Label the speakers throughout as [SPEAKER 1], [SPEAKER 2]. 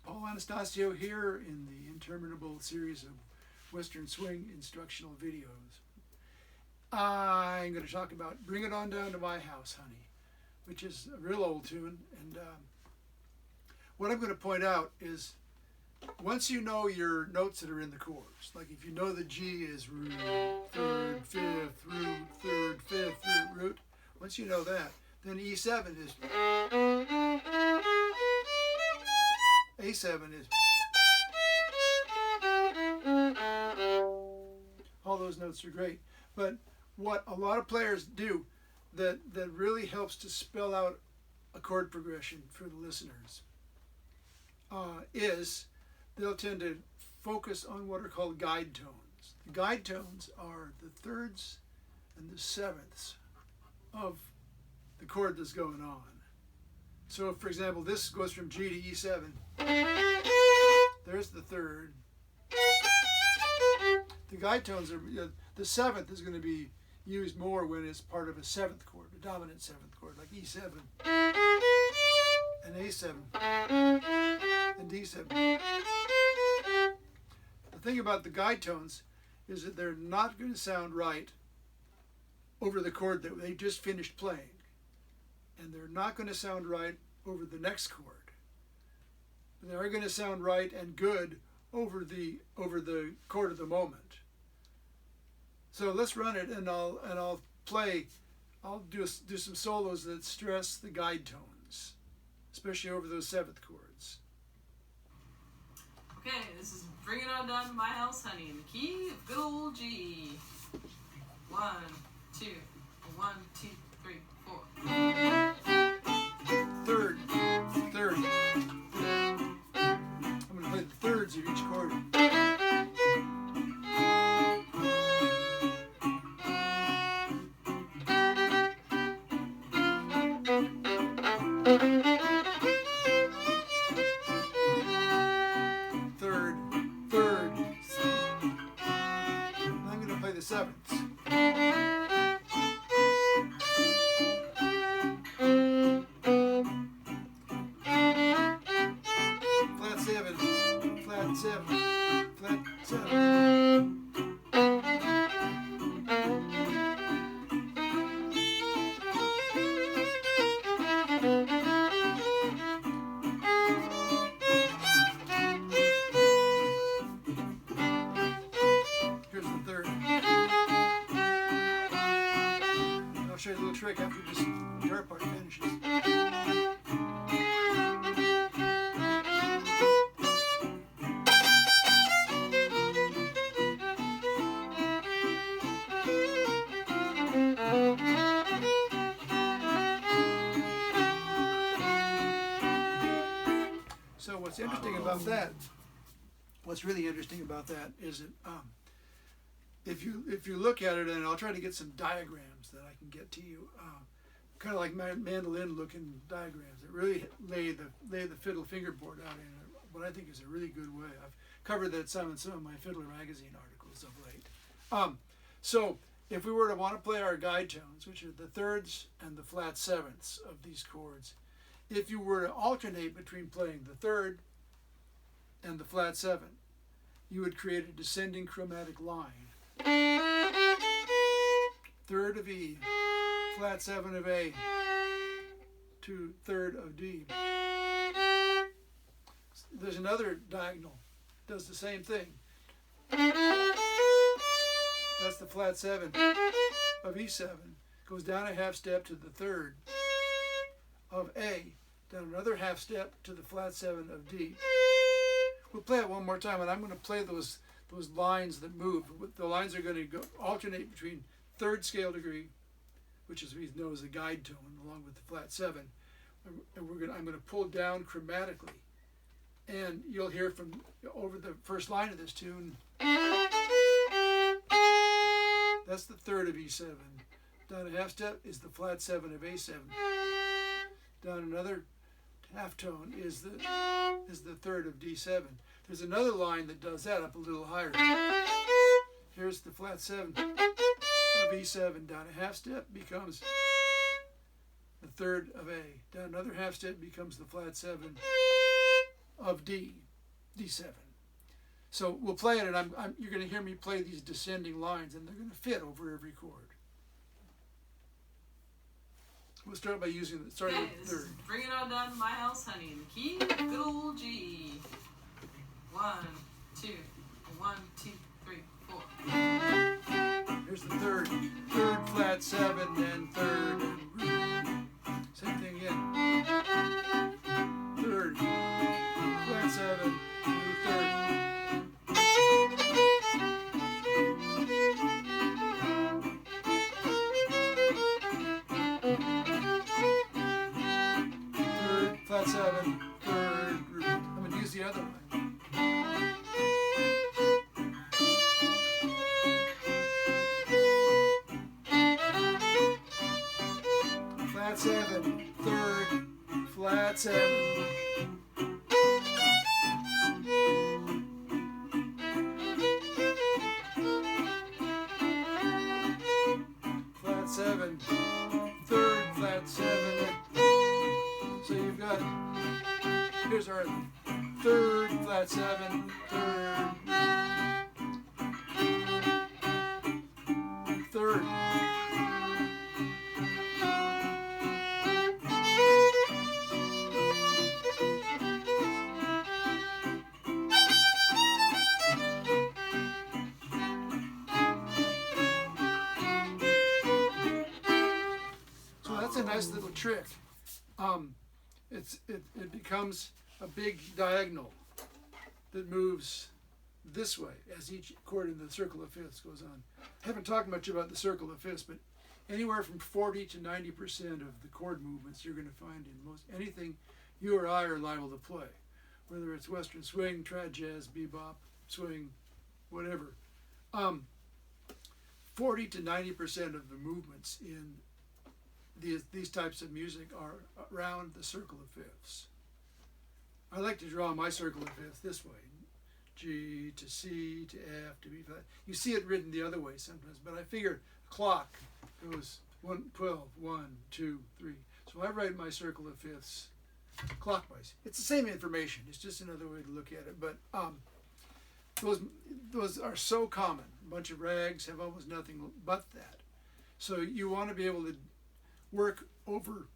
[SPEAKER 1] Paul Anastasio here in the interminable series of Western Swing instructional videos. I'm going to talk about Bring It On Down to My House, Honey, which is a real old tune. And what I'm going to point out is once you know your notes that are in the chords, like if you know the G is root, third, fifth, root, third, fifth, root, once you know that, then E7 is, A7 is, all those notes are great. But what a lot of players do that really helps to spell out a chord progression for the listeners is they'll tend to focus on what are called guide tones. The guide tones are the thirds and the sevenths of the chord that's going on. So, for example, this goes from G to E7. There's the third. The guide tones are, the seventh is going to be used more when it's part of a seventh chord, a dominant seventh chord, like E7 and A7 and D7. The thing about the guide tones is that they're not going to sound right over the chord that they just finished playing. And they're not going to sound right over the next chord. But they are going to sound right and good over the chord of the moment. So let's run it, and I'll play. I'll do some solos that stress the guide tones, especially over those seventh chords.
[SPEAKER 2] Okay, this is Bring It On Down to My House, Honey, in the key of good old G. 1, 2, 1, 2, 3, 4.
[SPEAKER 1] Third. I'm going to play the thirds of each chord. Third. I'm going to play the sevenths. Flat seven, flat seven. Here's the third. I'll show you a little trick after this guitar part finishes. So what's interesting about that, what's really interesting about that is that if you look at it, and I'll try to get some diagrams that I can get to you, kind of like mandolin looking diagrams that really lay the fiddle fingerboard out in what I think is a really good way. I've covered that in some of my Fiddler magazine articles of late. So if we were to want to play our guide tones, which are the thirds and the flat sevenths of these chords, if you were to alternate between playing the third and the flat seven, you would create a descending chromatic line. Third of E, flat seven of A, to third of D. There's another diagonal, does the same thing. That's the flat seven of E7, goes down a half step to the third of A, down another half step to the flat seven of D. We'll play it one more time, and I'm going to play those lines that move. The lines are going to alternate between third scale degree, which is we know as a guide tone, along with the flat seven, and I'm going to pull down chromatically, and you'll hear from over the first line of this tune. That's the third of E7. Down a half step is the flat seven of A7. Down another half tone is the third of D7. There's another line that does that up a little higher. Here's the flat seven of E7. Down a half step becomes the third of A. Down another half step becomes the flat seven of D, D7. So we'll play it, and you're going to hear me play these descending lines, and they're going to fit over every chord. We'll start by starting
[SPEAKER 2] Okay,
[SPEAKER 1] with
[SPEAKER 2] this
[SPEAKER 1] the
[SPEAKER 2] is
[SPEAKER 1] third.
[SPEAKER 2] Bring It On Down to My House, Honey, in the key of good old G. 1, 2, 1, 2, 3, 4.
[SPEAKER 1] Here's the third. Third, flat 7, and third, and root. Same thing again. Third, flat 7, root third. Third, flat 7, third, root. I'm going to use the other one. Flat 7, third, flat 7. Flat 7, third, flat 7. So you've got, here's our third, flat 7, third, third. So that's a nice little trick. It becomes a big diagonal that moves this way as each chord in the circle of fifths goes on. I haven't talked much about the circle of fifths, but anywhere from 40 to 90% of the chord movements you're going to find in most anything you or I are liable to play, whether it's Western swing, trad jazz, bebop, swing, whatever. 40 to 90% of the movements in these types of music are around the circle of fifths. I like to draw my circle of fifths this way. G to C to F to B flat. You see it written the other way sometimes, but I figure a clock goes 12, 1, 2, 3. So I write my circle of fifths clockwise. It's the same information. It's just another way to look at it. But those are so common. A bunch of rags have almost nothing but that. So you want to be able to work over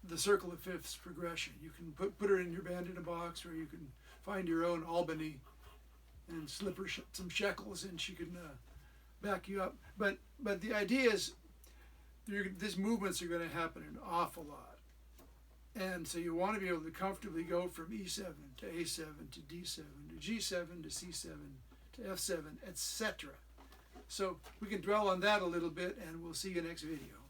[SPEAKER 1] the circle of fifths progression. You can put it in your band in a box, or you can find your own Albany and slip her some shekels, and she can back you up. But the idea is these movements are going to happen an awful lot, and so you want to be able to comfortably go from E7 to A7 to D7 to G7 to C7 to F7, etc. So we can dwell on that a little bit, and we'll see you next video.